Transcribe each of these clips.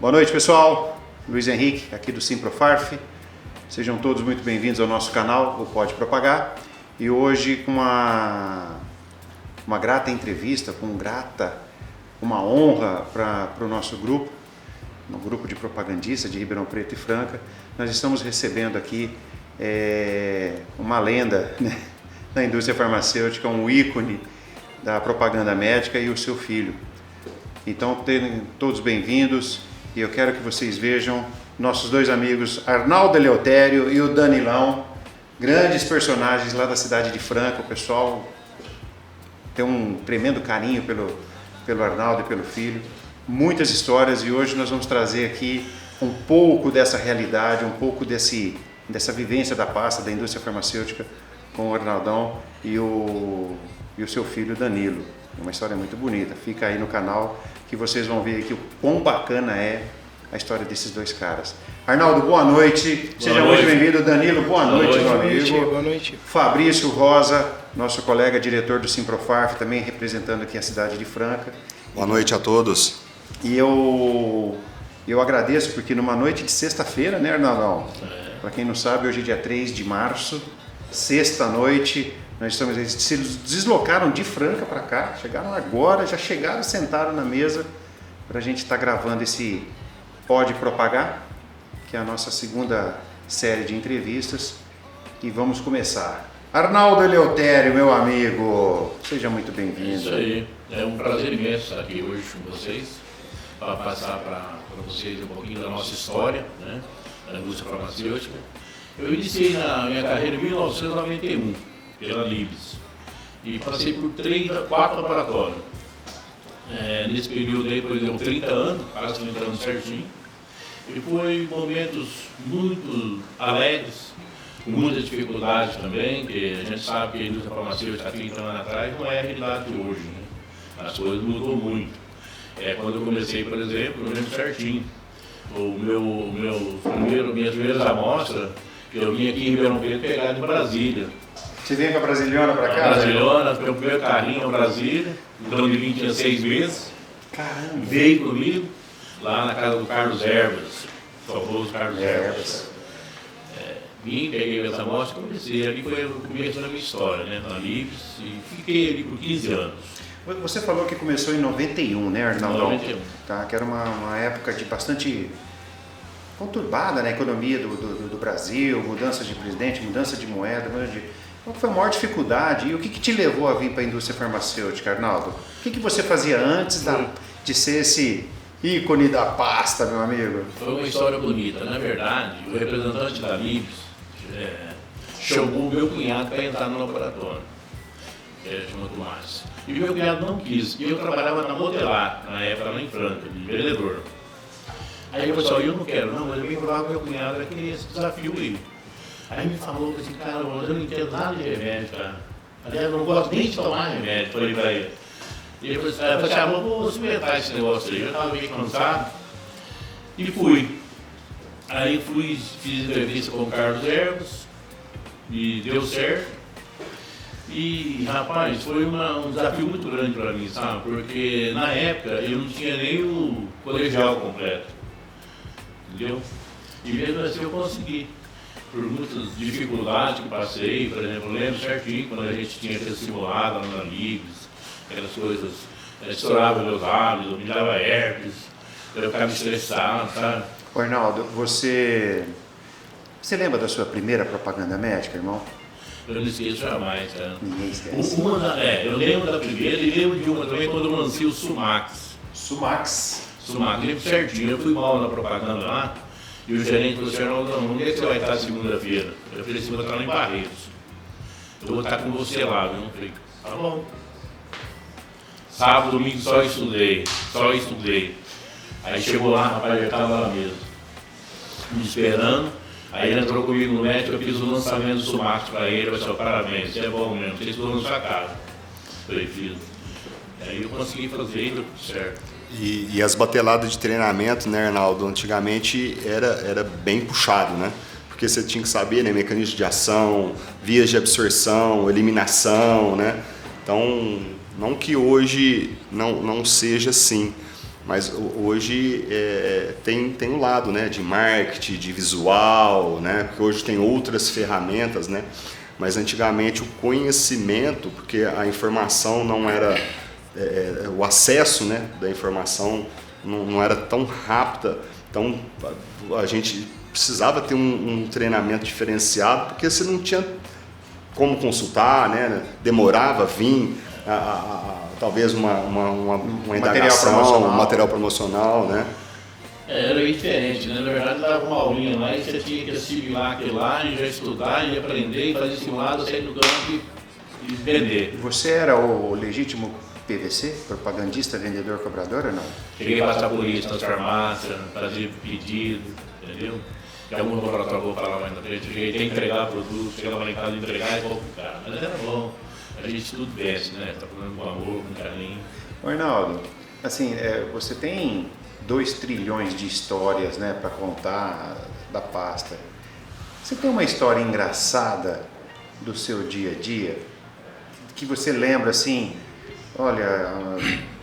Boa noite, pessoal. Luiz Henrique, aqui do Simprofarf. Sejam todos muito bem-vindos ao nosso canal, o Pode Propagar. E hoje com uma grata entrevista, uma honra para o nosso grupo, um grupo de propagandistas de Ribeirão Preto e Franca. Nós estamos recebendo aqui uma lenda, né, da indústria farmacêutica, um ícone da propaganda médica e o seu filho. Então, todos bem-vindos. E eu quero que vocês vejam nossos dois amigos, Arnaldo Eleutério e o Danilão, grandes personagens lá da cidade de Franca. O pessoal tem um tremendo carinho pelo Arnaldo e pelo filho. Muitas histórias, e hoje nós vamos trazer aqui um pouco dessa realidade, um pouco dessa vivência da pasta da indústria farmacêutica com o Arnaldão e o seu filho Danilo. Uma história muito bonita. Fica aí no canal que vocês vão ver aqui o quão bacana é a história desses dois caras. Arnaldo, boa noite. Seja muito bem-vindo. Danilo, boa noite, meu amigo. Boa noite. Fabrício Rosa, nosso colega diretor do Simprofarf, também representando aqui a cidade de Franca. Boa noite a todos. E eu agradeço porque numa noite de sexta-feira, né, Arnaldão? Para quem não sabe, hoje é dia 3 de março, sexta-noite. Eles se deslocaram de Franca para cá, chegaram agora, já chegaram, sentaram na mesa para a gente estar gravando esse Pode Propagar, que é a nossa segunda série de entrevistas, e vamos começar. Arnaldo Eleutério, meu amigo, seja muito bem-vindo. Isso aí, é um prazer imenso estar aqui hoje com vocês, para passar para vocês um pouquinho da nossa história, né, da indústria farmacêutica. Eu iniciei na minha carreira em 1991. Pela Libes, e passei por 4 laboratórios. Nesse período aí, por exemplo, 30 anos, quase entrando certinho, e foi momentos muito alegres, com muitas dificuldades também, que a gente sabe que a indústria farmacêutica há 30 anos atrás não é a realidade de hoje, né? As coisas mudou muito. Quando eu comecei, por exemplo, eu lembro certinho, minhas primeiras amostras, que eu vim aqui em Ribeirão Preto pegar de Brasília. Você veio com a Brasiliana para cá? Brasiliana, meu primeiro carrinho em Brasília, então de 20 tinha 6 meses. Caramba! Veio comigo, lá na casa do Carlos Herbas, o famoso Carlos Herbas. Vim, peguei essa amostra e comecei. Ali foi o começo da minha história, né, na Libes, e fiquei ali por 15 anos. Você falou que começou em 91, né, Arnaldão? 91. Tá, que era uma época de bastante conturbada na economia do Brasil, mudança de presidente, mudança de moeda, Qual foi a maior dificuldade e o que te levou a vir para a indústria farmacêutica, Arnaldo? O que você fazia antes de ser esse ícone da pasta, meu amigo? Foi uma história bonita. Na verdade, o representante da Libes chamou o meu cunhado para entrar no laboratório, que chama Tomás. E o meu cunhado não quis. E eu trabalhava na Modelar, na época lá em Franca, de vendedor. Aí eu falei assim, eu não quero, não, mas eu vim provar com o meu cunhado aqui esse desafio aí. Aí me falou assim, cara, eu não entendo nada de remédio, cara. Aliás, eu não gosto nem de tomar remédio, falei pra ele. E eu falei assim, vou experimentar esse negócio aí. Eu estava meio cansado e fui. Aí fiz entrevista com o Carlos Herbas e deu certo. E, rapaz, foi um desafio muito grande para mim, sabe? Porque na época eu não tinha nem o colegial completo, entendeu? E mesmo assim eu consegui. Por muitas dificuldades que passei, por exemplo, eu lembro certinho quando a gente tinha que ser simulado lá na Libes, aquelas coisas, estourava meus lábios, me dava herpes, eu ficava estressado, sabe? Arnaldo, você lembra da sua primeira propaganda médica, irmão? Eu não esqueço jamais, cara. Ninguém esquece. Eu lembro da primeira e lembro de uma também quando eu lancei o Sumax. Sumax? Sumax, lembro certinho, eu fui mal na propaganda lá. E o gerente falou assim, Arnaldo, onde é que você vai estar segunda-feira? Eu falei assim, vou estar lá em Barreiros. Eu vou estar com você lá, viu? Eu falei, tá bom. Sábado, domingo só estudei. Aí chegou lá, rapaz, eu estava lá mesmo, me esperando. Aí ele entrou comigo no médico, eu fiz o lançamento do Sumax para ele, eu falei, parabéns, você é bom mesmo, você estudou na sua casa. Eu falei, fiz. Aí eu consegui fazer e deu tudo certo. E as bateladas de treinamento, né, Arnaldo, antigamente era bem puxado, né? Porque você tinha que saber, né, mecanismos de ação, vias de absorção, eliminação, né? Então, não que hoje não seja assim, Mas hoje tem o lado, né, de marketing, de visual, né, porque hoje tem outras ferramentas, né, mas antigamente o conhecimento, porque a informação não era, o acesso, né, da informação não era tão rápida, então a gente precisava ter um treinamento diferenciado, porque você não tinha como consultar, né, demorava a vir, talvez uma indagação, um material promocional, né? Era diferente, né? Na verdade, dava uma aulinha lá e você tinha que assimilar aquilo lá e já estudar e aprender e fazer simulado, sair do campo e vender. Você era o legítimo PVC, propagandista, vendedor, cobrador ou não? Cheguei a passar por isso nas farmácias, fazer pedido, entendeu? Que algum laboratório vou falar mais na frente, eu cheguei a entregar produto, chegava lá em casa e entregar e voltar pro cara. Mas era bom, a gente tudo vence, né? Tá falando com amor, com carinho. Arnaldo, assim, você tem 2 trilhões de histórias, né, para contar da pasta. Você tem uma história engraçada do seu dia a dia que você lembra assim? Olha,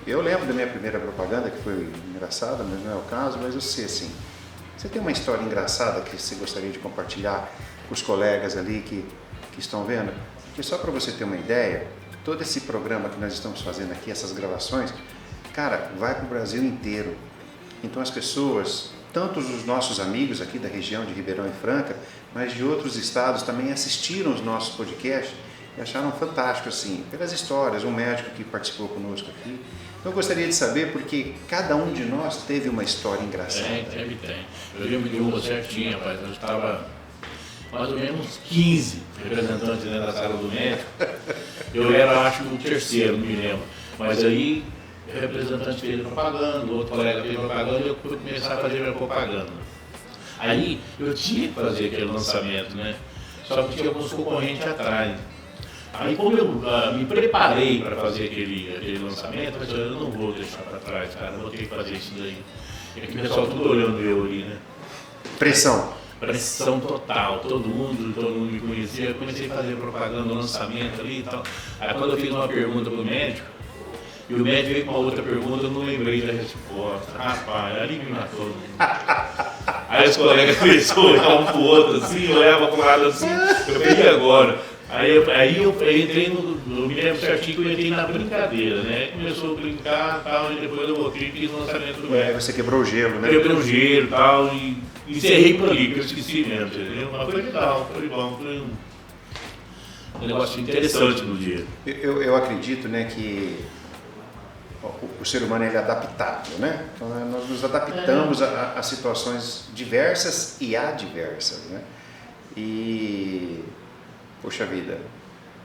eu lembro da minha primeira propaganda que foi engraçada, mas não é o caso, mas eu sei assim. Você tem uma história engraçada que você gostaria de compartilhar com os colegas ali que estão vendo? Porque só para você ter uma ideia, todo esse programa que nós estamos fazendo aqui, essas gravações, cara, vai para o Brasil inteiro. Então as pessoas, tanto os nossos amigos aqui da região de Ribeirão e Franca, mas de outros estados também assistiram os nossos podcasts e acharam fantástico, assim, pelas histórias, um médico que participou conosco aqui. Então eu gostaria de saber, porque cada um de nós teve uma história engraçada. Tem. Eu lembro de uma certinha, rapaz, eu estava mais ou menos uns 15 representantes dentro da sala do médico. Eu era, acho, o terceiro, não me lembro. Mas aí, o representante fez propaganda, o outro colega fez propaganda e eu fui começar a fazer minha propaganda. Aí, eu tinha que fazer aquele lançamento, né? Só que tinha alguns concorrentes atrás. Aí, como eu me preparei para fazer aquele lançamento, eu falei, eu não vou deixar para trás, cara, eu vou ter que fazer isso daí. E aqui o pessoal tudo olhando eu ali, né? Pressão total, todo mundo me conhecia, eu comecei a fazer propaganda, lançamento ali e tal. Aí quando eu fiz uma pergunta pro médico, e o médico veio com uma outra pergunta, eu não lembrei da resposta. Rapaz, ali me matou. Aí os colegas começaram a olhar um pro outro assim, olhava pro lado assim, eu falei, e agora? Aí eu entrei eu me lembro certinho que eu entrei na brincadeira, né? Aí começou a brincar e tal, e depois eu voltei e fiz o lançamento do médico. Você quebrou o gelo, né? Quebrei o gelo e tal, e encerrei por ali, que eu esqueci mesmo, entendeu? Mas foi legal, foi bom, foi um negócio interessante no dia. Eu acredito, né, que o ser humano ele é adaptável, né? Então nós nos adaptamos a situações diversas e adversas, né? E, poxa vida,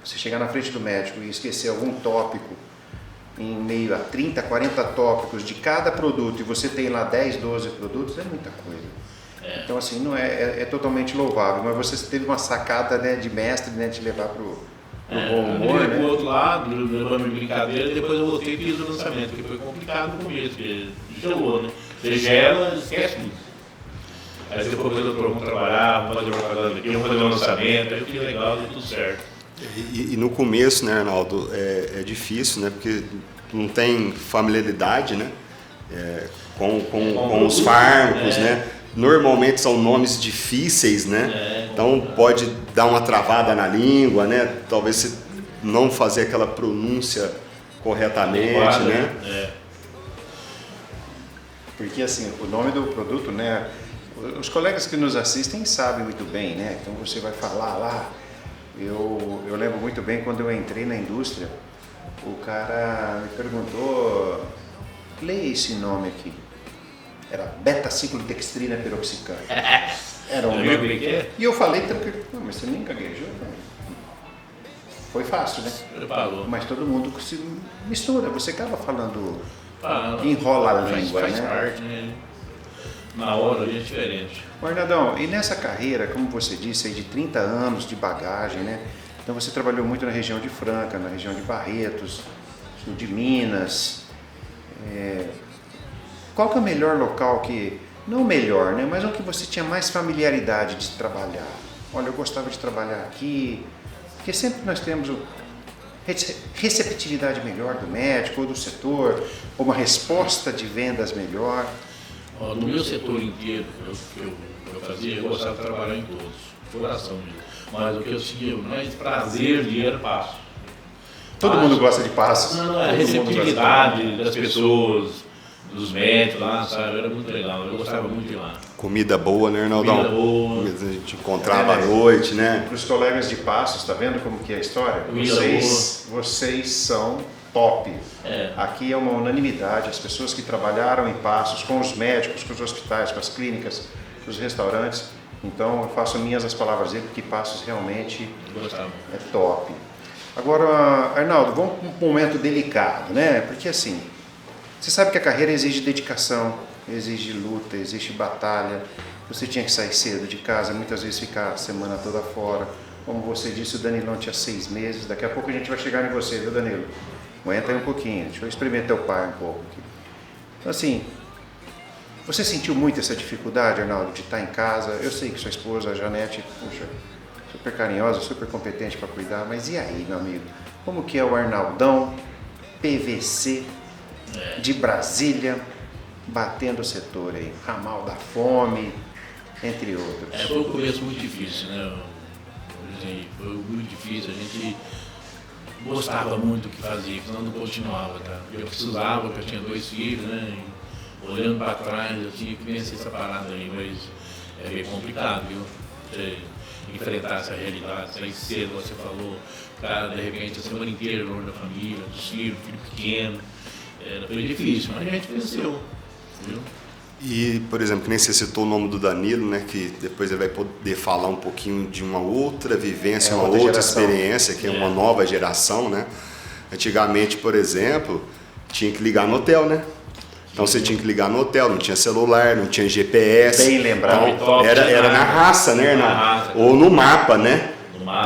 você chegar na frente do médico e esquecer algum tópico em meio a 30, 40 tópicos de cada produto e você tem lá 10, 12 produtos, é muita coisa. Então assim, não é totalmente louvável, mas você teve uma sacada, né, de mestre, né, de levar para o bom humor, né? Pro outro lado, levando brincadeira, e depois eu voltei e fiz o lançamento, porque foi complicado no começo, porque gelou, né? Você gela, esquece tudo. Aí depois vamos trabalhar, vamos fazer propaganda aqui, vamos fazer um lançamento, aí que legal, deu tudo certo. E no começo, né, Arnaldo, é difícil, né, porque não tem familiaridade, né, com os fármacos, né, normalmente são nomes difíceis, né, então pode dar uma travada na língua, né, talvez você não fazer aquela pronúncia corretamente, né. Porque assim, o nome do produto, né, os colegas que nos assistem sabem muito bem, né, então você vai falar lá. Eu lembro muito bem quando eu entrei na indústria, o cara me perguntou, leia esse nome aqui. Era beta-ciclodextrina peroxicana. Era um nome. E eu falei tranquilo, não, mas você nem gaguejou? Foi fácil, né? Mas todo mundo se mistura, você acaba falando, enrola a língua, faz né? parte, né? Na hora é diferente. Arnaldão, e nessa carreira, como você disse, aí de 30 anos de bagagem, né? Então você trabalhou muito na região de Franca, na região de Barretos, sul de Minas. Qual que é o melhor local que, não o melhor, né? Mas o que você tinha mais familiaridade de trabalhar? Olha, eu gostava de trabalhar aqui, porque sempre nós temos receptividade melhor do médico ou do setor, ou uma resposta de vendas melhor? No meu setor inteiro que eu fazia, eu gostava de trabalhar em todos, coração mesmo. Mas o que eu sentia mais prazer de era passo. Todo mundo gosta de passos. Não, a receptividade das pessoas, dos médicos lá, sabe? Era muito legal, eu gostava muito de ir lá. Comida boa, né, Arnaldão? Comida boa. A gente encontrava à noite, né? Para os colegas de Passos, tá vendo como que é a história? Vocês são top. Aqui é uma unanimidade, as pessoas que trabalharam em Passos, com os médicos, com os hospitais, com as clínicas, com os restaurantes. Então eu faço minhas as palavras dele, porque Passos realmente é top. Agora, Arnaldo, vamos para um momento delicado, né? Porque assim, você sabe que a carreira exige dedicação, exige luta, exige batalha. Você tinha que sair cedo de casa, muitas vezes ficar a semana toda fora. Como você disse, o Danilão tinha 6 meses. Daqui a pouco a gente vai chegar em você, viu, Danilo? Aguenta aí um pouquinho, deixa eu experimentar teu pai um pouco aqui. Então assim, você sentiu muito essa dificuldade, Arnaldo, de estar em casa? Eu sei que sua esposa, a Janete, puxa, super carinhosa, super competente para cuidar, mas e aí, meu amigo? Como que é o Arnaldão, PVC, de Brasília, batendo o setor aí, ramal da fome, entre outros? Foi um começo muito difícil, né? Foi muito difícil, a gente gostava muito do que fazia, senão não continuava, tá? Eu precisava, porque eu tinha 2 filhos, né? E, olhando para trás, eu tinha que vencer essa parada aí, mas é meio complicado, viu? Você enfrentar essa realidade, sair cedo, você falou, cara, de repente a semana inteira longe da família, dos filhos, filho pequeno. Foi difícil, mas a gente venceu, viu? E, por exemplo, que nem você citou o nome do Danilo, né, que depois ele vai poder falar um pouquinho de uma outra vivência, uma outra experiência, que é uma nova geração, né? Antigamente, por exemplo, tinha que ligar no hotel, né? Então você tinha que ligar no hotel, não tinha celular, não tinha GPS. Bem lembrado. Então, era na raça, né? Ou no mapa, né?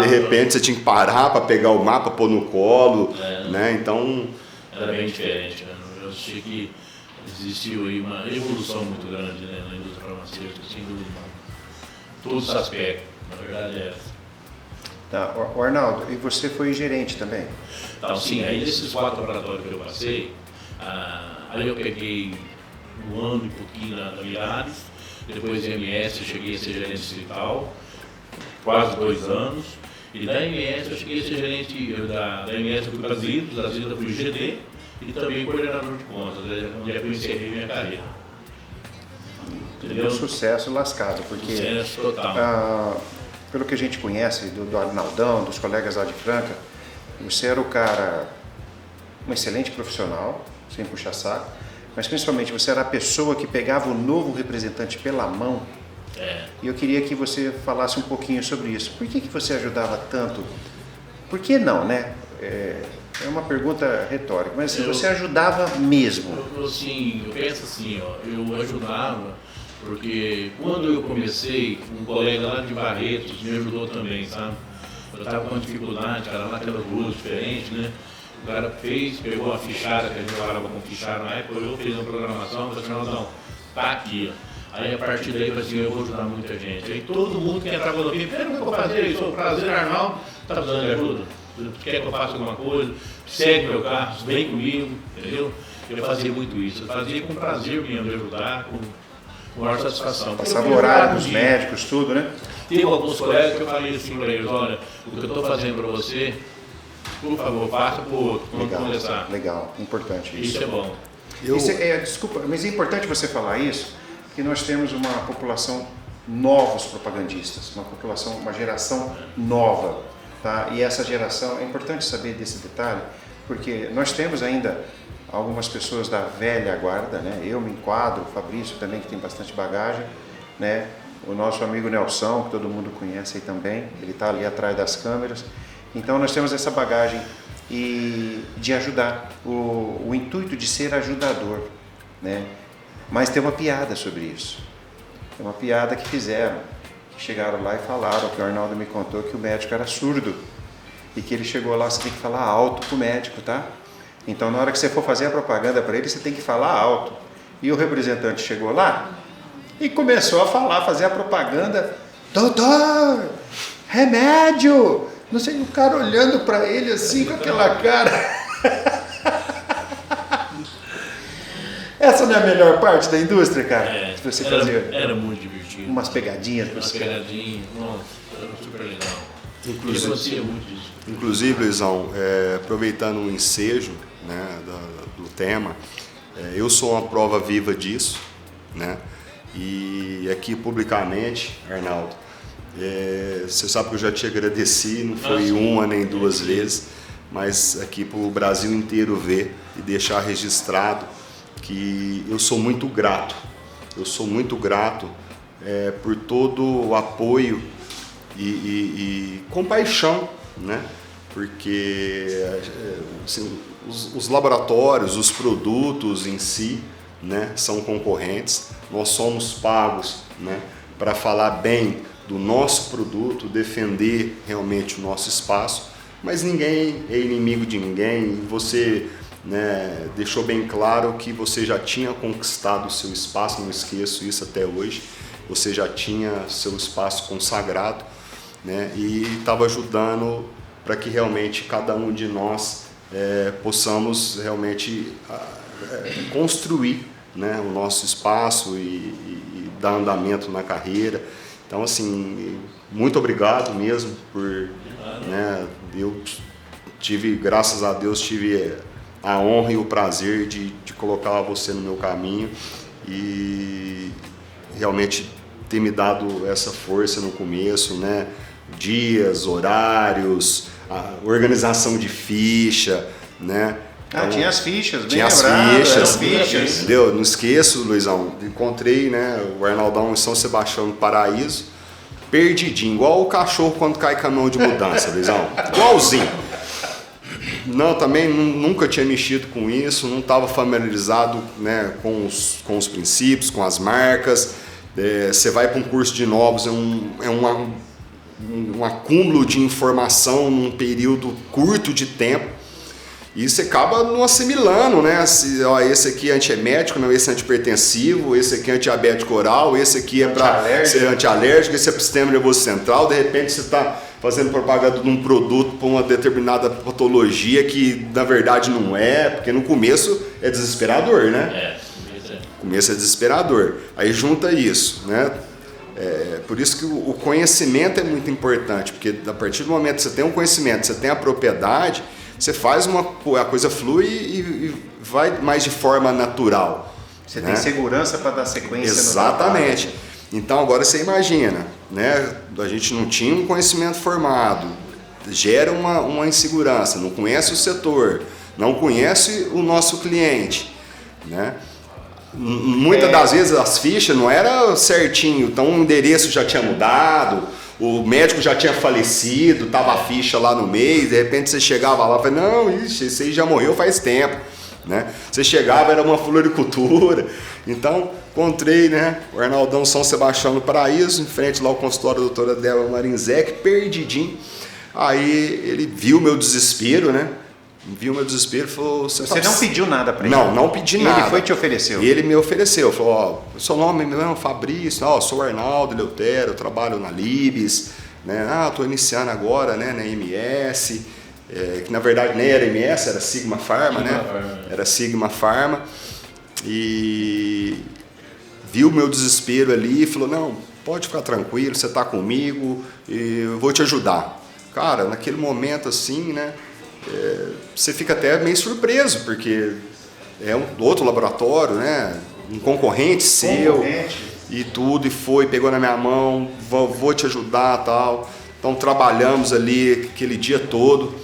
De repente você tinha que parar para pegar o mapa, pôr no colo, né? Então... Era bem diferente, né? Eu achei que existiu aí uma evolução muito grande, né, na indústria farmacêutica, sem dúvida. Todos os aspectos, na verdade é essa. Tá. O Arnaldo, e você foi gerente também? Então, sim, aí desses 4 laboratórios que eu passei, aí eu peguei 1 ano e pouquinho da Mirares, depois da MS eu cheguei a ser gerente distrital, quase 2 anos, e da MS eu cheguei a ser gerente, da MS eu fui para as Ilhas, das Ilhas eu fui GD, e também coordenador de contas, onde é que eu encerrei minha carreira. Entendeu? Um sucesso lascado, porque sucesso total. Pelo que a gente conhece do Arnaldão, dos colegas lá de Franca, você era o cara, um excelente profissional, sem puxar saco, mas principalmente você era a pessoa que pegava o novo representante pela mão. E eu queria que você falasse um pouquinho sobre isso. Por que você ajudava tanto? Por que não, né? É uma pergunta retórica, mas assim, você ajudava mesmo. Eu penso assim, eu ajudava, porque quando eu comecei, um colega lá de Barretos me ajudou também, sabe? Eu estava com uma dificuldade, cara, lá aquelas ruas diferentes, né? O cara pegou a fichária, que a gente trabalhava com fichária na época, eu fiz uma programação, falei assim, não, tá aqui, ó. Aí a partir daí eu falei assim, eu vou ajudar muita gente. Aí todo mundo que entrava no filme, eu vou fazer isso, sou prazer, Arnaldo, tá precisando de ajuda? Quer que eu faça alguma coisa? Segue meu carro, vem comigo, entendeu? Eu fazia muito isso, eu fazia com prazer mesmo de ajudar, com maior satisfação. Passava o horário dos médicos, tudo, né? Teve alguns colegas que eu falei assim para eles, olha, o que eu estou fazendo para você, por favor, passa para o outro, vamos conversar. Legal, importante isso. Isso é bom. Desculpa, mas é importante você falar isso, porque nós temos uma população novos propagandistas, uma geração nova, tá? E essa geração, é importante saber desse detalhe, porque nós temos ainda algumas pessoas da velha guarda, né? Eu me enquadro, o Fabrício também, que tem bastante bagagem, né? O nosso amigo Nelson, que todo mundo conhece aí também, ele está ali atrás das câmeras. Então nós temos essa bagagem e de ajudar, o intuito de ser ajudador, né? Mas tem uma piada sobre isso. Tem uma piada que fizeram, que chegaram lá e falaram, que o Arnaldo me contou que o médico era surdo e que ele chegou lá, você tem que falar alto pro médico, tá? Então na hora que você for fazer a propaganda para ele, você tem que falar alto. E o representante chegou lá e começou a falar, fazer a propaganda, doutor, remédio, Não sei, o cara olhando para ele assim com aquela cara. Essa não é a melhor parte da indústria, cara? Se você fazer era muito divertido. umas pegadinhas. Umas pegadinhas, nossa, era super legal. Inclusive, Luizão, aproveitando o ensejo, né, do tema, eu sou uma prova viva disso, né? E aqui publicamente, Arnaldo, você sabe que eu já te agradeci, não foi uma nem duas vezes, mas aqui para o Brasil inteiro ver e deixar registrado que eu sou muito grato. Eu sou muito grato por todo o apoio e compaixão, né? Porque assim, os laboratórios, os produtos em si, né, são concorrentes. Nós somos pagos, né, para falar bem do nosso produto, defender realmente o nosso espaço, mas ninguém é inimigo de ninguém. Você, né, deixou bem claro que você já tinha conquistado o seu espaço, não esqueço isso até hoje. Você já tinha seu espaço consagrado, né, e estava ajudando para que realmente cada um de nós possamos realmente construir, né, o nosso espaço e dar andamento na carreira. Então, assim, muito obrigado mesmo por, né, eu tive, graças a Deus, tive a honra e o prazer de colocar você no meu caminho e realmente ter me dado essa força no começo, né? Dias, horários, a organização de ficha, né? Então, tinha as fichas, bem tinha lembrado, as fichas, entendeu? Não esqueço, Luizão, encontrei, né, o Arnaldão em São Sebastião do Paraíso, perdidinho, igual o cachorro quando cai caminhão de mudança, Luizão, igualzinho. Não, também nunca tinha mexido com isso, não estava familiarizado, né, com os princípios, com as marcas. Você vai para um curso de novos, um acúmulo de informação num período curto de tempo. E você acaba não assimilando, né? Esse aqui é antiemético, não, esse é antipertensivo, esse aqui é antidiabético oral, esse aqui é para ser antialérgico, esse é para o sistema nervoso central. De repente você está fazendo propaganda de um produto para uma determinada patologia que na verdade não é, porque no começo é desesperador, né? No começo é desesperador. Aí junta isso, né? Por isso que o conhecimento é muito importante, porque a partir do momento que você tem um conhecimento, você tem a propriedade, você faz a coisa flui e vai mais de forma natural. Você, né, tem segurança para dar sequência. Exatamente. Então agora você imagina, né? A gente não tinha um conhecimento formado, gera uma insegurança, não conhece o setor, não conhece o nosso cliente, né? Muitas das vezes as fichas não eram certinho, então o endereço já tinha mudado, o médico já tinha falecido, tava a ficha lá no meio, de repente você chegava lá e falava, não, esse aí já morreu faz tempo, né? Você chegava, era uma floricultura. Então, encontrei, né, o Arnaldão São Sebastião do Paraíso, em frente lá ao consultório da doutora Débora Marinzec, perdidinho. Aí ele viu meu desespero, né? Viu meu desespero e falou... Você não pediu nada para ele? Não pedi nada. Ele foi e te ofereceu? Ele me ofereceu, falou, ó, seu nome é Fabrício, ó, sou Arnaldo Eleutério, eu trabalho na Libes, né? Tô iniciando agora, né, na MS, que na verdade nem era MS, era Sigma Pharma, né? Era Sigma Pharma, e viu meu desespero ali e falou, não, pode ficar tranquilo, você tá comigo e eu vou te ajudar. Cara, naquele momento assim, né, você fica até meio surpreso, porque é um outro laboratório, né? Um concorrente seu e tudo, e pegou na minha mão, vou te ajudar, tal. Então trabalhamos ali aquele dia todo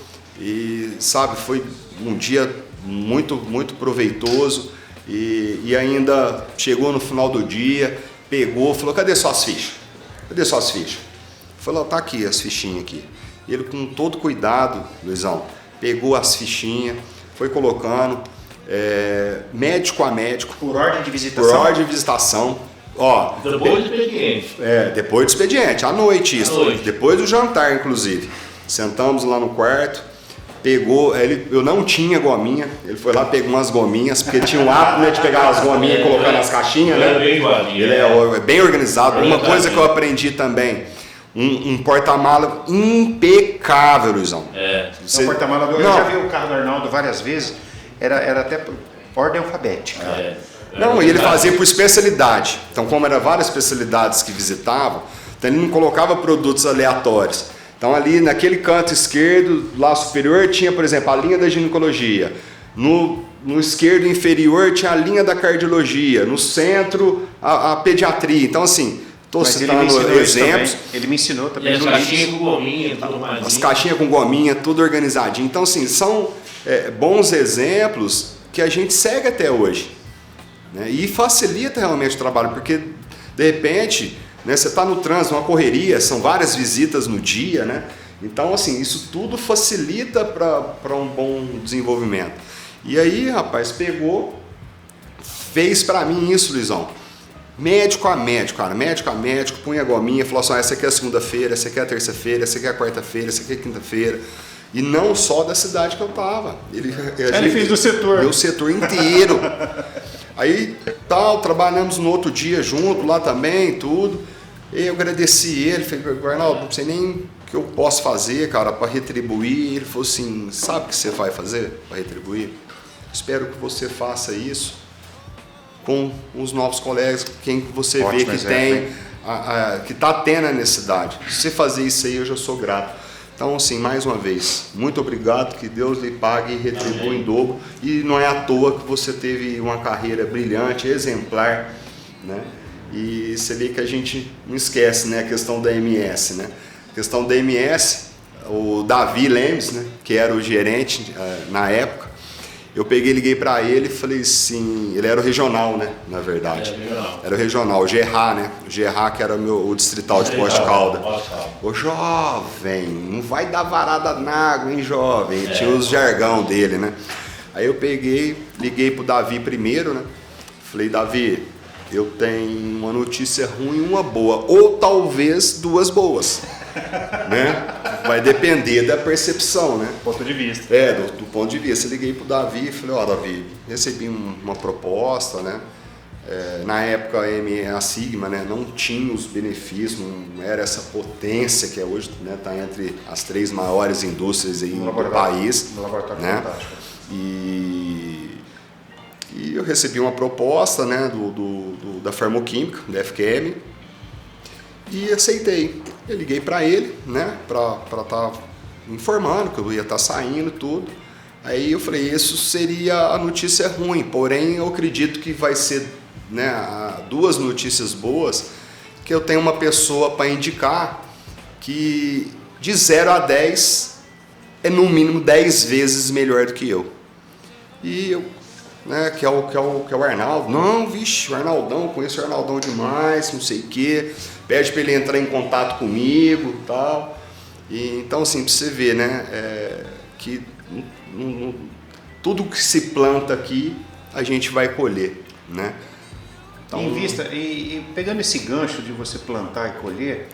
e, sabe, foi um dia muito, muito proveitoso e ainda chegou no final do dia, pegou, falou, cadê suas fichas? Cadê suas fichas? Falou, tá aqui as fichinhas aqui. E ele com todo cuidado, Luizão, pegou as fichinhas, foi colocando, médico a médico. Por ordem de visitação? Por ordem de visitação. Ó, depois do expediente. Depois do expediente, à noite isso. Depois do jantar, inclusive. Sentamos lá no quarto, pegou, eu não tinha gominha, ele foi lá, pegou umas gominhas, porque tinha o hábito, né, de pegar as gominhas e colocar nas caixinhas, né? Ele é bem organizado. Uma coisa que eu aprendi também, Um porta-mala impecável, Luizão. O porta-mala eu já vi o carro do Arnaldo várias vezes, era até por ordem alfabética. Não, e ele fazia por especialidade. Então, como eram várias especialidades que visitavam, então ele não colocava produtos aleatórios. Então, ali naquele canto esquerdo, lá superior, tinha, por exemplo, a linha da ginecologia. No esquerdo inferior tinha a linha da cardiologia. No centro, a pediatria. Então, assim, estou citando exemplos. Ele me ensinou também. E as caixinhas com gominha, tudo mais. As caixinhas com gominha, tudo organizadinho. Então, assim, são bons exemplos que a gente segue até hoje. Né? E facilita realmente o trabalho, porque, de repente, né, você está no trânsito, uma correria, são várias visitas no dia, né? Então, assim, isso tudo facilita para um bom desenvolvimento. E aí, rapaz, pegou, fez para mim isso, Luizão. Médico a médico, cara, médico a médico, punha a gominha, falou assim, essa aqui é a segunda-feira, essa aqui é a terça-feira, essa aqui é a quarta-feira, essa aqui é a quinta-feira. E não só da cidade que eu tava. Ele fez do setor. Meu setor inteiro. Aí, trabalhamos no outro dia junto, lá também, tudo. E eu agradeci ele, falei, Arnaldo, não sei nem o que eu posso fazer, cara, para retribuir. Ele falou assim, sabe o que você vai fazer para retribuir? Espero que você faça isso com os novos colegas, quem você vê que tem, que está tendo a necessidade. Se você fazer isso aí, eu já sou grato. Então, assim, mais uma vez, muito obrigado, que Deus lhe pague e retribua em dobro. E não é à toa que você teve uma carreira brilhante, exemplar, né? E você vê que a gente não esquece, né, a questão da MS, né? A questão da MS, o Davi Lemes, né, que era o gerente na época, eu liguei para ele e falei assim, ele era o regional, né, na verdade. Era o regional, o Gerard, né? O Gerard, que era o distrital de Poste Calda. Ô jovem, não vai dar varada na água, hein, jovem? Tinha os jargão dele, né? Aí eu liguei pro Davi primeiro, né? Falei, Davi, eu tenho uma notícia ruim e uma boa, ou talvez duas boas, né? Vai depender da percepção, né? Ponto de vista. Do ponto de vista. Eu liguei pro Davi e falei, Davi, recebi uma proposta, né? Na época a Sigma, né, não tinha os benefícios, não era essa potência que é hoje, né? Tá entre as 3 maiores indústrias aí do país. No laboratório, né? Fantástico. E eu recebi uma proposta, né, da Farmoquímica, da FQM, e aceitei. Eu liguei para ele, né, para estar informando que eu ia estar saindo tudo. Aí eu falei, isso seria a notícia ruim, porém eu acredito que vai ser, né, 2 notícias boas, que eu tenho uma pessoa para indicar que de 0 a 10 é no mínimo 10 vezes melhor do que eu. E eu, né, que é o Arnaldo. Não, vixe, o Arnaldão, conheço o Arnaldão demais, não sei o quê. Pede para ele entrar em contato comigo e tal. E, então, assim, para você ver, né, que tudo que se planta aqui, a gente vai colher, né? Então, em vista, e pegando esse gancho de você plantar e colher,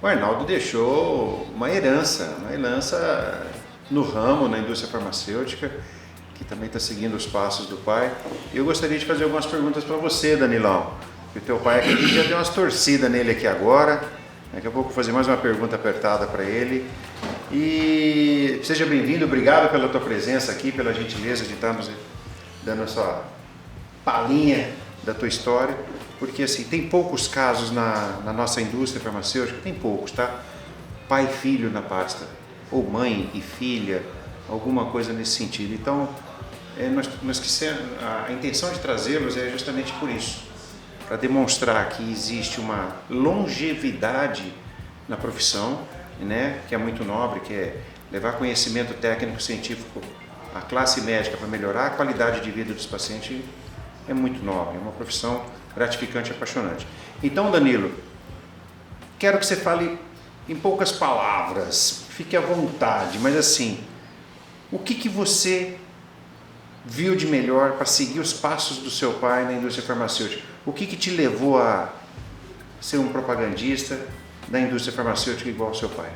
o Arnaldo deixou uma herança no ramo, na indústria farmacêutica, que também está seguindo os passos do pai. Eu gostaria de fazer algumas perguntas para você, Danilão. O teu pai aqui já deu umas torcidas nele aqui agora. Daqui a pouco vou fazer mais uma pergunta apertada para ele. E seja bem-vindo, obrigado pela tua presença aqui, pela gentileza de estar nos dando essa palhinha da tua história, porque assim, tem poucos casos na nossa indústria farmacêutica, tem poucos, tá? Pai e filho na pasta, ou mãe e filha, alguma coisa nesse sentido. Então, a intenção de trazê-los é justamente por isso, para demonstrar que existe uma longevidade na profissão, né, que é muito nobre, que é levar conhecimento técnico-científico à classe médica para melhorar a qualidade de vida dos pacientes. É muito nobre, é uma profissão gratificante e apaixonante. Então, Danilo, quero que você fale em poucas palavras, fique à vontade, mas assim, o que você viu de melhor para seguir os passos do seu pai na indústria farmacêutica? O que te levou a ser um propagandista da indústria farmacêutica igual ao seu pai?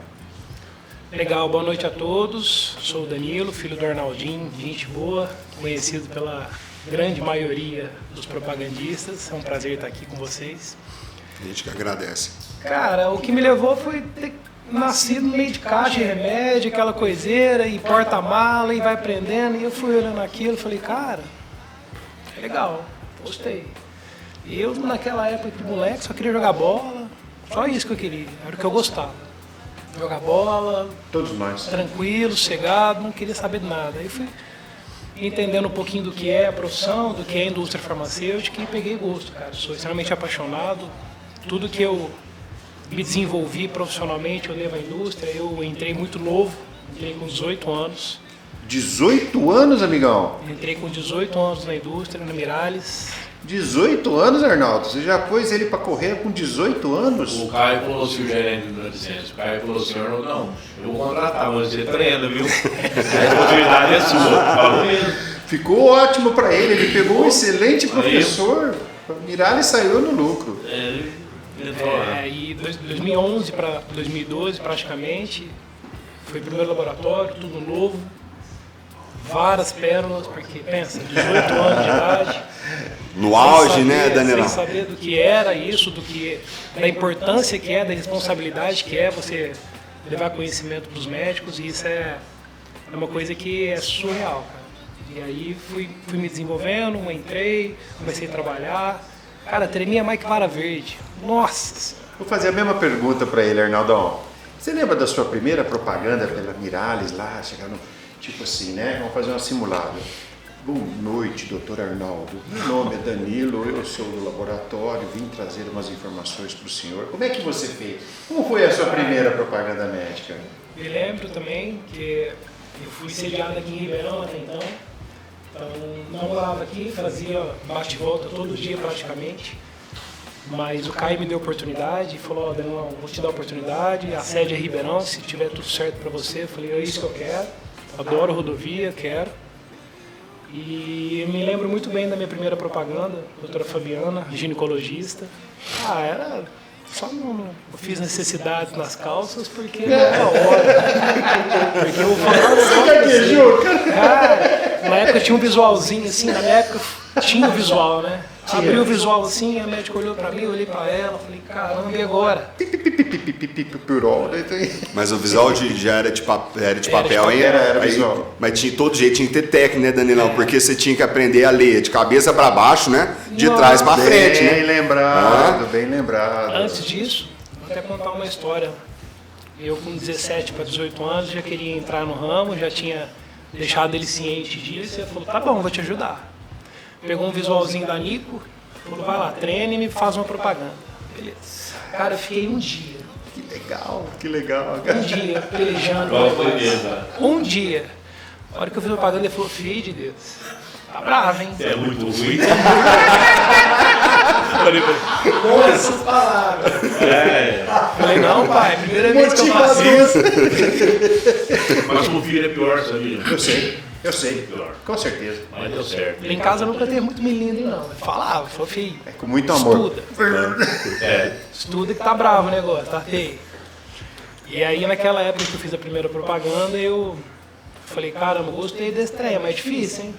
Legal, boa noite a todos. Sou o Danilo, filho do Arnaldinho, gente boa, conhecido pela grande maioria dos propagandistas. É um prazer estar aqui com vocês. A gente que agradece. Cara, o que me levou foi ter nascido no meio de caixa de remédio, aquela coiseira, e porta-mala, e vai aprendendo. E eu fui olhando aquilo e falei, cara, é legal, gostei. E eu, naquela época de moleque, só queria jogar bola, só isso que eu queria, era o que eu gostava. Jogar bola, Todos nós. tranquilo, sossegado, não queria saber de nada. Aí fui entendendo um pouquinho do que é a profissão, do que é a indústria farmacêutica e peguei gosto, cara. Sou extremamente apaixonado. Tudo que eu me desenvolvi profissionalmente, eu devo à indústria. Eu entrei muito novo, entrei com 18 anos. 18 anos, amigão? Entrei com 18 anos na indústria, na Mirales. 18 anos, Arnaldo? Você já pôs ele para correr com 18 anos? O Caio falou assim, o gerente do licença, o Caio falou assim, não, eu vou contratar, mas você treina, viu? A responsabilidade é sua. Falou mesmo. Ficou ótimo para ele, ele pegou um excelente professor. Miralles saiu no lucro. Ele entrou lá. E 2011 para 2012, praticamente, foi o primeiro laboratório, tudo novo. Várias pérolas, porque pensa, 18 anos de idade. No auge, saber, né, Danielão? Sem saber do que era isso, da importância que é, da responsabilidade que é você levar conhecimento para os médicos, e isso é uma coisa que é surreal, cara. E aí fui me desenvolvendo, entrei, comecei a trabalhar. Cara, tremia mais que vara verde. Nossa! Vou fazer a mesma pergunta para ele, Arnaldão. Você lembra da sua primeira propaganda pela Miralles lá, chegando, tipo assim, né? Vamos fazer uma simulada. Boa noite, doutor Arnaldo. Meu nome é Danilo, eu sou do laboratório, vim trazer umas informações para o senhor. Como é que você fez? Como foi a sua primeira propaganda médica? Me lembro também que eu fui sediado aqui em Ribeirão até então. Então, não morava aqui, fazia bate e volta todo dia praticamente. Mas o Caio me deu oportunidade e falou, Danilo, vou te dar a oportunidade, a sede é Ribeirão, se tiver tudo certo para você. Eu falei, é isso que eu quero, adoro rodovia, quero. E eu me lembro muito bem da minha primeira propaganda, doutora Fabiana, ginecologista. Era só eu fiz necessidades nas calças porque não era hora. Porque eu vou falar na época tinha um visualzinho assim, na minha época tinha o visual, né? Abri o visual assim, a médica olhou pra mim, eu olhei pra ela, falei, caramba, e agora? Mas o visual já era de papel ainda? Era visual. Mas tinha, todo jeito tinha que ter técnica, né, Danilão? Porque você tinha que aprender a ler de cabeça pra baixo, né? De trás pra frente, né? Bem lembrado, bem lembrado. Antes disso, vou até contar uma história. Eu com 17 para 18 anos já queria entrar no ramo, já tinha deixado ele ciente disso. Ele falou, tá bom, vou te ajudar. Pegou um visualzinho da Nico, falou, vai lá, treine e me faz uma propaganda. Beleza. Cara, eu fiquei um dia. Que legal, cara. Um dia, pelejando. Qual foi mesmo? Um dia. A hora que eu fiz a propaganda, ele falou, filho de Deus, tá bravo, hein? Você é muito ruim. Com essas palavras. Falei, não, pai, primeira vez que eu faço Motivador. isso. Mas com o filho é pior, sabia? Eu sei, Pior. com certeza. Mas deu certo. Em casa eu nunca teve muito milindre, não. Eu falava, filho, É com muito amor. estuda. Estuda que tá bravo o negócio, tá feio. E aí naquela época que eu fiz a primeira propaganda, eu falei, caramba, gostei desse trem, mas é difícil, hein?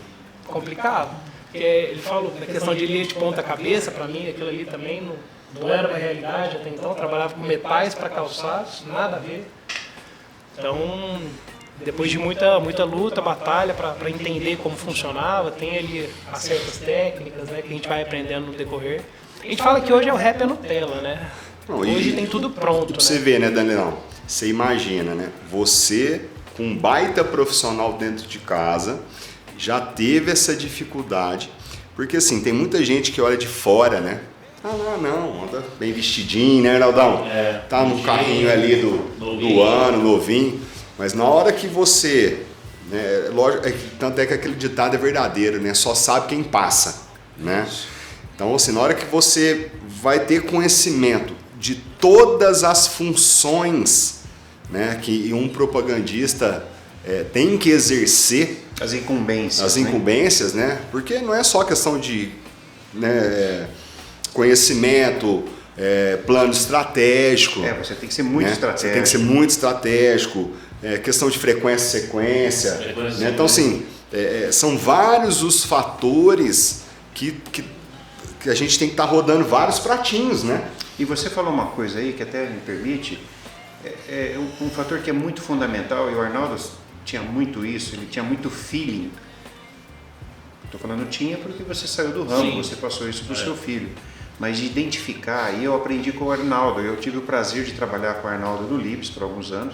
Complicado. Porque ele falou, na questão de linha de ponta cabeça, pra mim, aquilo ali também não era uma realidade até então. Eu trabalhava com metais para calçados, nada a ver. Então, depois de muita luta, batalha para entender como funcionava, tem ali as certas técnicas, né, que a gente vai aprendendo no decorrer. A gente fala que hoje é o rap é Nutella, né? Hoje tem tudo pronto, Pra você ver, né, Danilão? Você imagina, né? Você, com um baita profissional dentro de casa, já teve essa dificuldade. Porque, assim, tem muita gente que olha de fora, né? Não, anda bem vestidinho, né, Arnaldão? Tá no carrinho ali do ano, novinho. Mas na hora que você, né, lógico, tanto é que aquele ditado é verdadeiro, né? Só sabe quem passa, né? Então, assim, na hora que você vai ter conhecimento de todas as funções, né, que um propagandista tem que exercer, As incumbências. né? Porque não é só questão de, né, conhecimento, plano estratégico. Você tem que ser muito estratégico. Você tem que ser muito estratégico. Questão de frequência e sequência. Né? Então, assim, são vários os fatores que a gente tem que estar rodando vários pratinhos, né? E você falou uma coisa aí que até me permite, um fator que é muito fundamental, e o Arnaldo tinha muito isso, ele tinha muito feeling. Estou falando tinha porque você saiu do ramo, Sim. você passou isso para o seu filho. Mas de identificar, e eu aprendi com o Arnaldo, eu tive o prazer de trabalhar com o Arnaldo no Libs por alguns anos,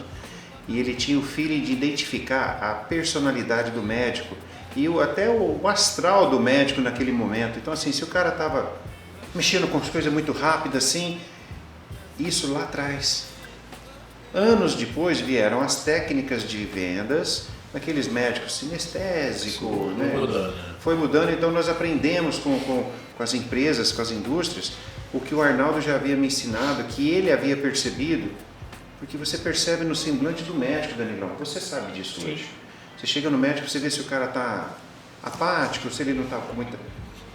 e ele tinha o feeling de identificar a personalidade do médico e até o astral do médico naquele momento. Então assim, se o cara estava mexendo com as coisas muito rápidas assim, isso lá atrás. Anos depois vieram as técnicas de vendas, aqueles médicos sinestésicos, né? Foi mudando, então nós aprendemos com as empresas, com as indústrias, o que o Arnaldo já havia me ensinado, que ele havia percebido, porque você percebe no semblante do médico, Danilão, você sabe disso hoje. Você chega no médico, você vê se o cara está apático, se ele não está com muita...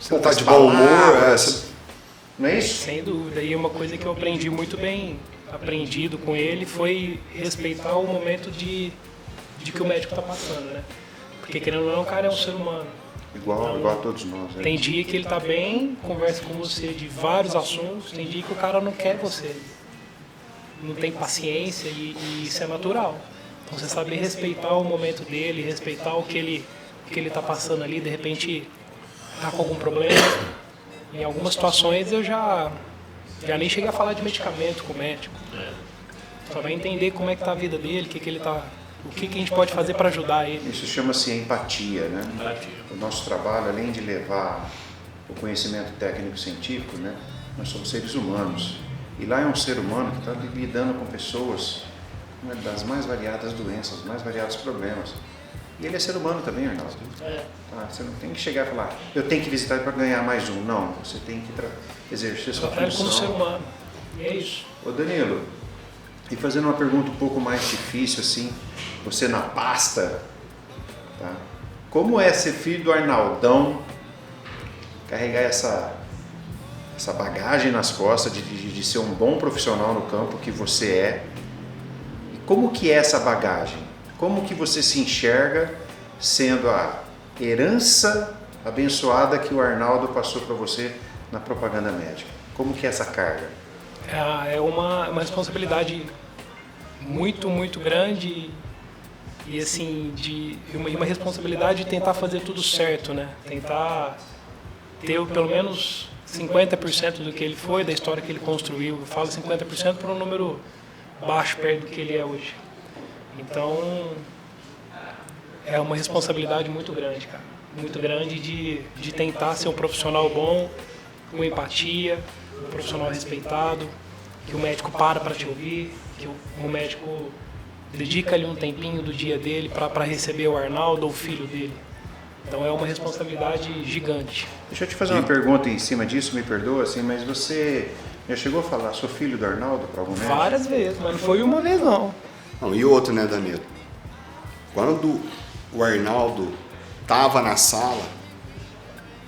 Se não está de bom humor, não é isso? Sem dúvida. E uma coisa que eu aprendi muito bem, aprendido com ele, foi respeitar o momento de que o médico está passando, né? Porque querendo ou não, o cara é um ser humano. Igual a todos nós. Tem dia que ele está bem, conversa com você de vários assuntos, tem dia que o cara não quer você. Não tem paciência e isso é natural. Então você saber respeitar o momento dele, respeitar o que ele está passando ali, de repente está com algum problema. Em algumas situações eu já nem cheguei a falar de medicamento com o médico. Só vai entender como é que está a vida dele, o que a gente pode fazer para ajudar ele. Isso chama-se empatia, né? Empatia. O nosso trabalho, além de levar o conhecimento técnico-científico, né? Nós somos seres humanos. E lá é um ser humano que está lidando com pessoas das mais variadas doenças, mais variados problemas. E ele é ser humano também, Arnaldo. Tá? Você não tem que chegar e falar, eu tenho que visitar para ganhar mais um. Não, você tem que exercer sua Tratar ele função. como ser humano. E é isso. Ô Danilo, e fazendo uma pergunta um pouco mais difícil assim, você na pasta, tá? Como é ser filho do Arnaldão, carregar essa bagagem nas costas de ser um bom profissional no campo que você é? E como que é essa bagagem? Como que você se enxerga sendo a herança abençoada que o Arnaldo passou para você na propaganda médica? Como que é essa carga? É uma responsabilidade muito, muito grande e assim, uma responsabilidade de tentar fazer tudo certo, né? Tentar ter pelo menos 50% do que ele foi, da história que ele construiu. Eu falo 50% por um número baixo perto do que ele é hoje. Então, é uma responsabilidade muito grande, cara. Muito grande de tentar ser um profissional bom, com empatia, um profissional respeitado, que o médico para te ouvir, que o médico dedica ali um tempinho do dia dele para receber o Arnaldo ou o filho dele. Então é uma responsabilidade gigante. Deixa eu te fazer uma pergunta em cima disso, me perdoa, assim, mas você já chegou a falar, sou filho do Arnaldo para algum médico? Várias vezes, mas não foi uma vez não. Não, e outro, né, Danilo? Quando o Arnaldo estava na sala,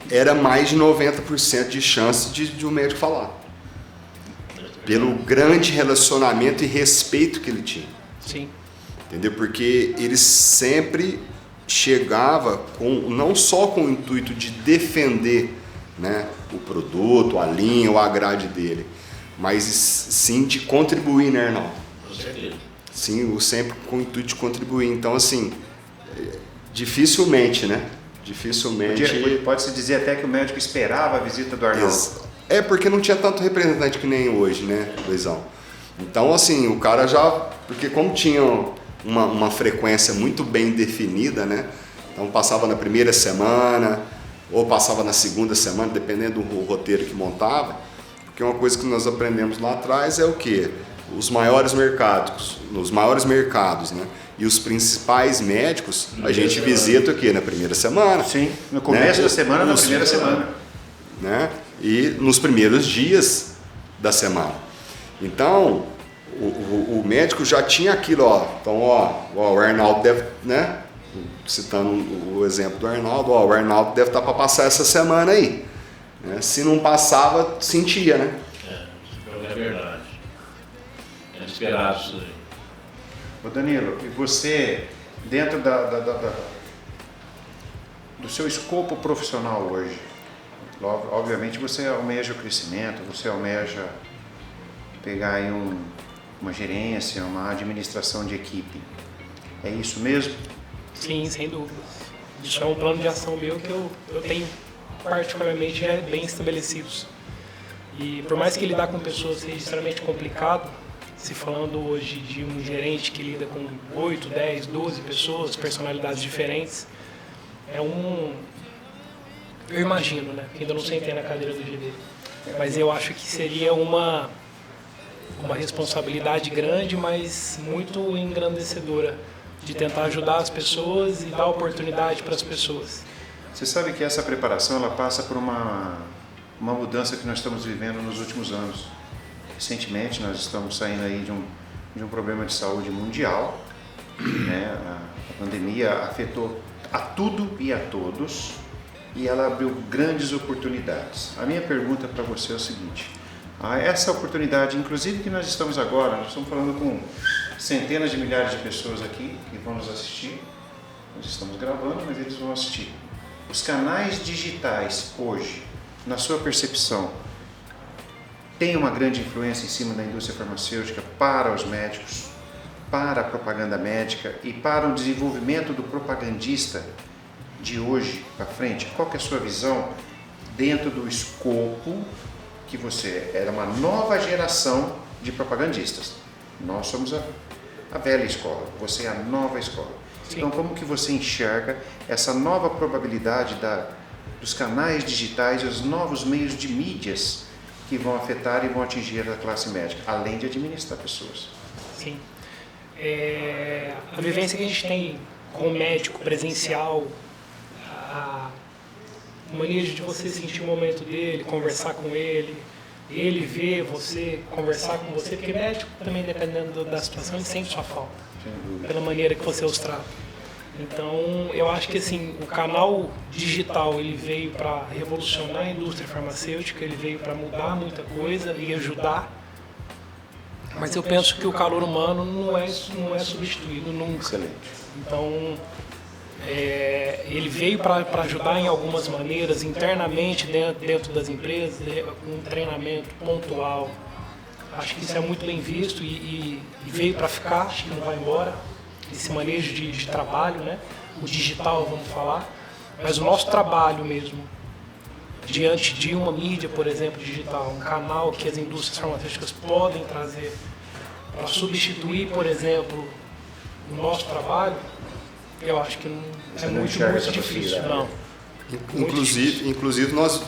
era mais de 90% de chance de um médico falar. Pelo grande relacionamento e respeito que ele tinha. Sim. Entendeu? Porque ele sempre chegava não só com o intuito de defender, né, o produto, a linha, o agrade dele, mas sim de contribuir, né, Arnaldo? Com certeza. Sim, sempre com o intuito de contribuir. Então, assim, dificilmente, né? Dificilmente... Pode-se dizer até que o médico esperava a visita do Arnaldo. É porque não tinha tanto representante que nem hoje, né, Luizão? Então, assim, o cara já... Porque como tinha uma frequência muito bem definida, né? Então passava na primeira semana ou passava na segunda semana, dependendo do roteiro que montava. Porque uma coisa que nós aprendemos lá atrás é o quê? Os maiores mercados, né? E os principais médicos, a gente visita o quê? Na primeira semana. Sim, no começo da semana, na primeira semana. Né? E nos primeiros dias da semana. Então, o médico já tinha aquilo, ó. Então, o Arnaldo deve, né? Citando o exemplo do Arnaldo, o Arnaldo deve estar para passar essa semana aí. Né? Se não passava, sentia, né? É verdade. É esperado isso aí. Ô Danilo, e você, dentro do seu escopo profissional hoje, obviamente você almeja o crescimento, você almeja pegar aí uma gerência, uma administração de equipe. É isso mesmo? Sim, sem dúvida. Isso é um plano de ação meu que eu tenho particularmente já bem estabelecidos. E por mais que lidar com pessoas seja extremamente complicado, se falando hoje de um gerente que lida com 8, 10, 12 pessoas, personalidades diferentes, eu imagino, né? Ainda não sentei na cadeira do GD, mas eu acho que seria uma responsabilidade grande, mas muito engrandecedora, de tentar ajudar as pessoas e dar oportunidade para as pessoas. Você sabe que essa preparação ela passa por uma mudança que nós estamos vivendo nos últimos anos. Recentemente nós estamos saindo aí de um problema de saúde mundial, né? A pandemia afetou a tudo e a todos e ela abriu grandes oportunidades. A minha pergunta para você é o seguinte: essa oportunidade, inclusive que nós estamos agora, nós estamos falando com centenas de milhares de pessoas aqui que vão nos assistir, nós estamos gravando, mas eles vão assistir. Os canais digitais hoje, na sua percepção, têm uma grande influência em cima da indústria farmacêutica para os médicos, para a propaganda médica e para o desenvolvimento do propagandista de hoje para frente? Qual que é a sua visão dentro do escopo que você era uma nova geração de propagandistas? Nós somos a velha escola, você é a nova escola. Sim. Então, como que você enxerga essa nova probabilidade dos canais digitais e os novos meios de mídias que vão afetar e vão atingir a classe médica, além de administrar pessoas? Sim. A vivência que a gente tem com o médico presencial, a maneira de você sentir o momento dele, conversar com ele ver você, conversar com você, porque médico também, dependendo da situação, ele sente sua falta, pela maneira que você os trata. Então, eu acho que assim, o canal digital ele veio para revolucionar a indústria farmacêutica, ele veio para mudar muita coisa e ajudar, mas eu penso que o calor humano não é substituído nunca. Excelente. Então, ele veio para ajudar em algumas maneiras, internamente dentro das empresas, um treinamento pontual. Acho que isso é muito bem visto e veio para ficar, acho que não vai embora, esse manejo de trabalho, né? O digital, vamos falar, mas o nosso trabalho mesmo, diante de uma mídia, por exemplo, digital, um canal que as indústrias farmacêuticas podem trazer para substituir, por exemplo, o nosso trabalho, eu acho que é muito difícil, não. Inclusive, nós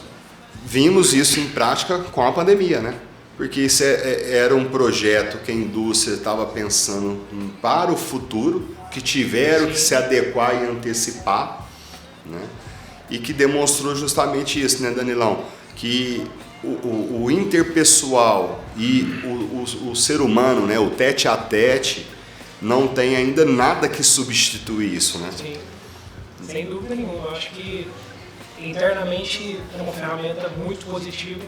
vimos isso em prática com a pandemia, né? Porque isso era um projeto que a indústria estava pensando para o futuro, que tiveram que se adequar e antecipar, né? E que demonstrou justamente isso, né, Danilão? Que o interpessoal e o ser humano, né, o tete a tete, não tem ainda nada que substitui isso, né? Sim, sem dúvida nenhuma. Eu acho que internamente é uma ferramenta muito positiva,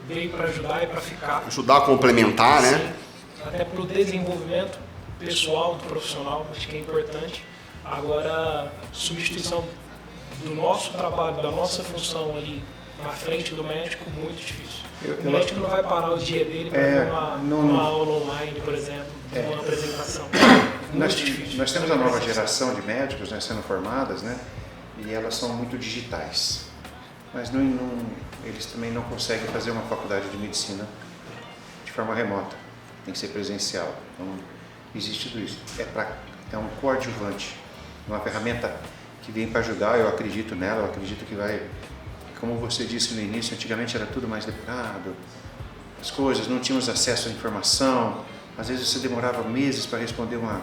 veio para ajudar e para ficar. Ajudar a complementar, sim, né? Até para o desenvolvimento pessoal do profissional, acho que é importante. Agora, substituição do nosso trabalho, da nossa função ali na frente do médico, muito difícil. O médico não vai parar o dia dele para ver uma aula online, por exemplo, uma apresentação. Nós temos a nova geração de médicos, né, sendo formadas, né, e elas são muito digitais. Mas eles também não conseguem fazer uma faculdade de medicina de forma remota. Tem que ser presencial. Então, existe tudo isso. É um coadjuvante, uma ferramenta que vem para ajudar. Eu acredito nela, eu acredito que vai... Como você disse no início, antigamente era tudo mais depurado, as coisas, não tínhamos acesso à informação, às vezes você demorava meses para responder uma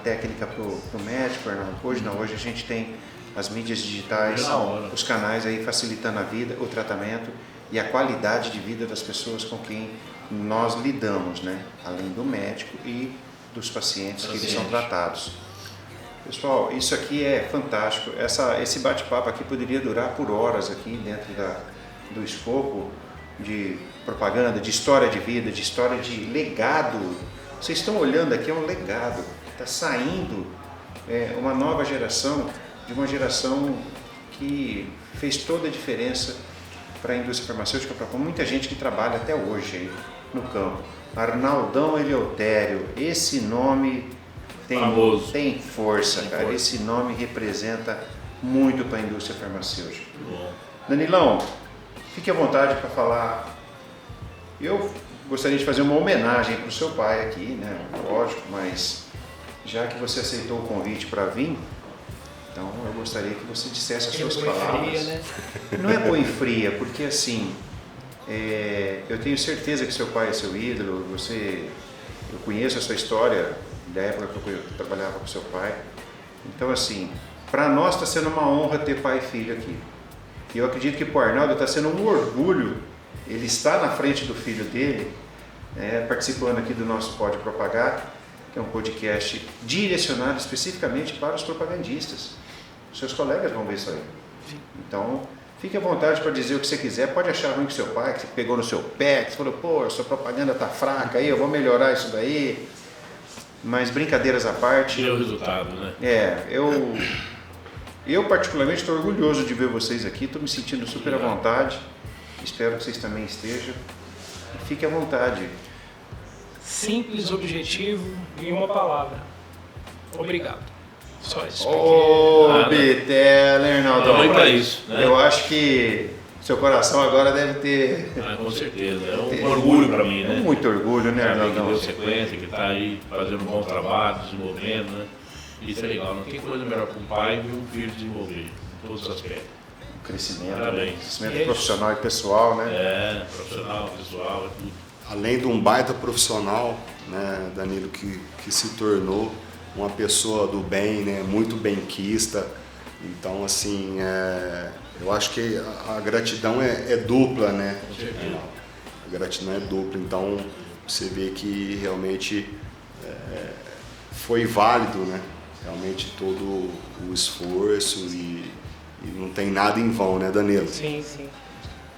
técnica para o médico. Hoje não, hoje a gente tem as mídias digitais, os canais aí facilitando a vida, o tratamento e a qualidade de vida das pessoas com quem nós lidamos, né? Além do médico e dos pacientes que eles são tratados. Pessoal, isso aqui é fantástico. Esse bate-papo aqui poderia durar por horas aqui dentro do escopo de propaganda, de história de vida, de história de legado. Vocês estão olhando aqui, é um legado. Está saindo uma nova geração, de uma geração que fez toda a diferença para a indústria farmacêutica, para muita gente que trabalha até hoje aí no campo. Arnaldão Eleutério, esse nome tem força, cara. Esse nome representa muito para a indústria farmacêutica. Bom. Danilão, fique à vontade para falar. Eu gostaria de fazer uma homenagem para o seu pai aqui, né? Lógico, mas já que você aceitou o convite para vir, então eu gostaria que você dissesse as suas palavras. Fria, né? Não é põe fria, porque assim, eu tenho certeza que seu pai é seu ídolo, eu conheço a sua história da época que eu trabalhava com seu pai. Então assim, para nós está sendo uma honra ter pai e filho aqui. E eu acredito que para o Arnaldo está sendo um orgulho ele estar na frente do filho dele, participando aqui do nosso Pode Propagar, que é um podcast direcionado especificamente para os propagandistas. Os seus colegas vão ver isso aí. Então, fique à vontade para dizer o que você quiser. Pode achar ruim com seu pai, que você pegou no seu pé, que você falou, pô, sua propaganda está fraca aí, eu vou melhorar isso daí. Mas brincadeiras à parte. Tira o resultado, né? Eu particularmente estou orgulhoso de ver vocês aqui, estou me sentindo super à vontade. Espero que vocês também estejam. Fique à vontade. Simples, objetivo e uma palavra. Obrigado. Só isso. Beteller, Arnaldão. Também para isso, né? Eu acho que seu coração agora deve ter... Com certeza. É um orgulho para mim, né? Muito orgulho, né, Saber que Arnaldão? deu sequência, que está aí fazendo um bom trabalho, desenvolvendo, né? Isso é legal. Não tem coisa melhor para um pai ver um filho desenvolver em todos os aspectos. Crescimento, Parabéns. crescimento profissional e pessoal, né? Profissional, pessoal, é tudo. Além de um baita profissional, né, Danilo, que se tornou uma pessoa do bem, né, muito benquista. Então, assim, eu acho que a gratidão é dupla, né? Com certeza. A gratidão é dupla. Então, você vê que realmente foi válido, né? Realmente todo o esforço e não tem nada em vão, né, Danilo? Sim, sim.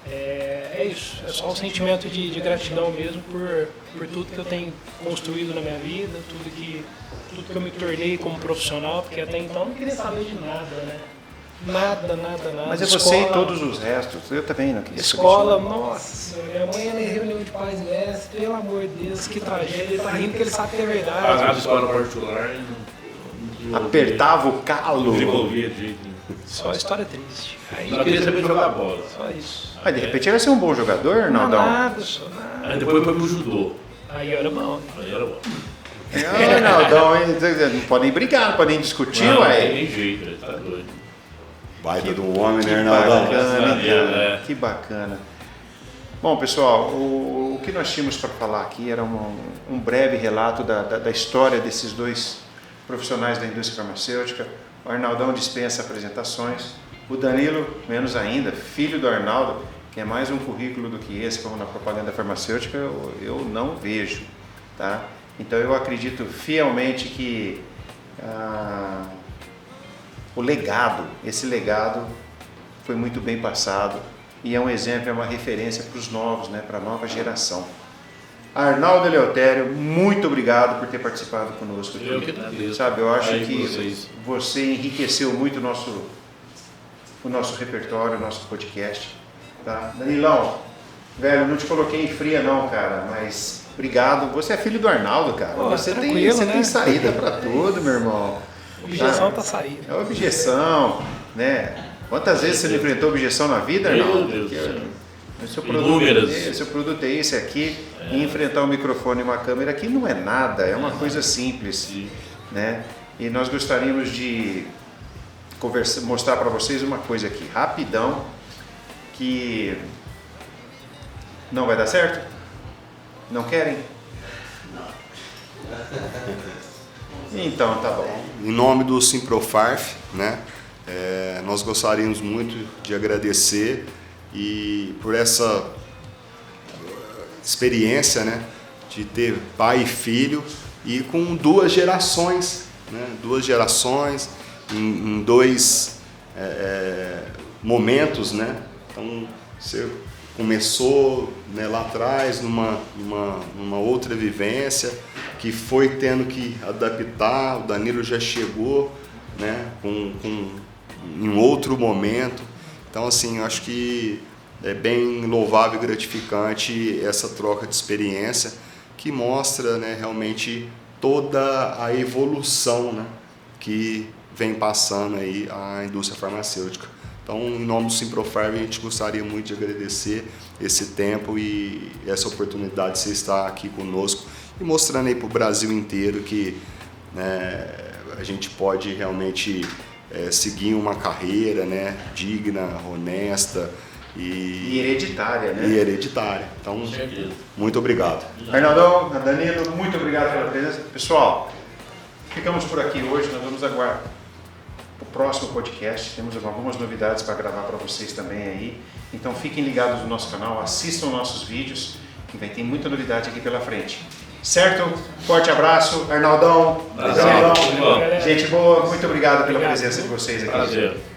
É isso. É só um sentimento de gratidão mesmo por tudo que eu tenho construído na minha vida, tudo que eu me tornei como profissional, porque até então eu não queria saber de nada, né? Nada. Mas é você e todos os restos. Eu também não queria Escola, nossa, minha mãe ela é reunião de pais e mestres, pelo amor de Deus, que tragédia. Ele tá rindo que ele sabe que é verdade. Pagava escola particular e Apertava o calo. desenvolvia de jeito nenhum. Só história triste. Aí, Só queria saber jogar bola. só isso. Mas de repente ele vai ser um bom jogador, Arnaldão? Nada, só nada. Aí depois foi pro judô. Aí eu era bom. Aí era bom. Arnaldão, não podem brigar, não podem discutir, Não ué. tem jeito, ele tá doido. Baita do homem, né, Que Arnaldão? bacana, cara. É. Que bacana. Bom, pessoal, o que nós tínhamos para falar aqui era um breve relato da história desses dois profissionais da indústria farmacêutica. O Arnaldão dispensa apresentações. O Danilo, menos ainda, filho do Arnaldo, que é mais um currículo do que esse, como na propaganda farmacêutica, eu não vejo. Tá? Então eu acredito fielmente que esse legado foi muito bem passado e é um exemplo, é uma referência para os novos, né, para a nova geração. Arnaldo Eleutério, muito obrigado por ter participado conosco aqui. Eu que agradeço. Sabe, eu acho Aí que vocês. você enriqueceu muito o nosso repertório, o nosso podcast. Tá? Danilão, velho, não te coloquei em fria não, cara, mas obrigado. Você é filho do Arnaldo, cara. Pô, Você tem né? saída para tudo, meu irmão. Objeção tá saída. É objeção, né? Quantas vezes você não enfrentou objeção na vida, Arnaldo? Meu Deus do céu. Seu produto é esse aqui, e enfrentar um microfone e uma câmera aqui não é nada, é uma coisa simples, né? E nós gostaríamos de mostrar para vocês uma coisa aqui, rapidão, que não vai dar certo? Não querem? Então, tá bom. Em nome do Simprofarf, né, nós gostaríamos muito de agradecer e por essa experiência, né, de ter pai e filho e com duas gerações, né, em dois momentos, né. Então você começou, né, lá atrás numa outra vivência que foi tendo que adaptar. O Danilo já chegou, né, em outro momento. Então, assim, eu acho que é bem louvável e gratificante essa troca de experiência que mostra, né, realmente toda a evolução, né, que vem passando aí a indústria farmacêutica. Então, em nome do Simprofarm, a gente gostaria muito de agradecer esse tempo e essa oportunidade de você estar aqui conosco e mostrando aí para o Brasil inteiro que, né, a gente pode realmente seguir uma carreira, né, digna, honesta e hereditária, né? E hereditária. Então, muito obrigado. Arnaldão, Danilo, muito obrigado pela presença. Pessoal, ficamos por aqui hoje, nós vamos aguardar o próximo podcast, temos algumas novidades para gravar para vocês também aí, então fiquem ligados no nosso canal, assistam nossos vídeos, que vai ter muita novidade aqui pela frente. Certo? Forte abraço, Arnaldão, Danilão, gente boa, muito obrigado pela presença de vocês aqui. Prazer.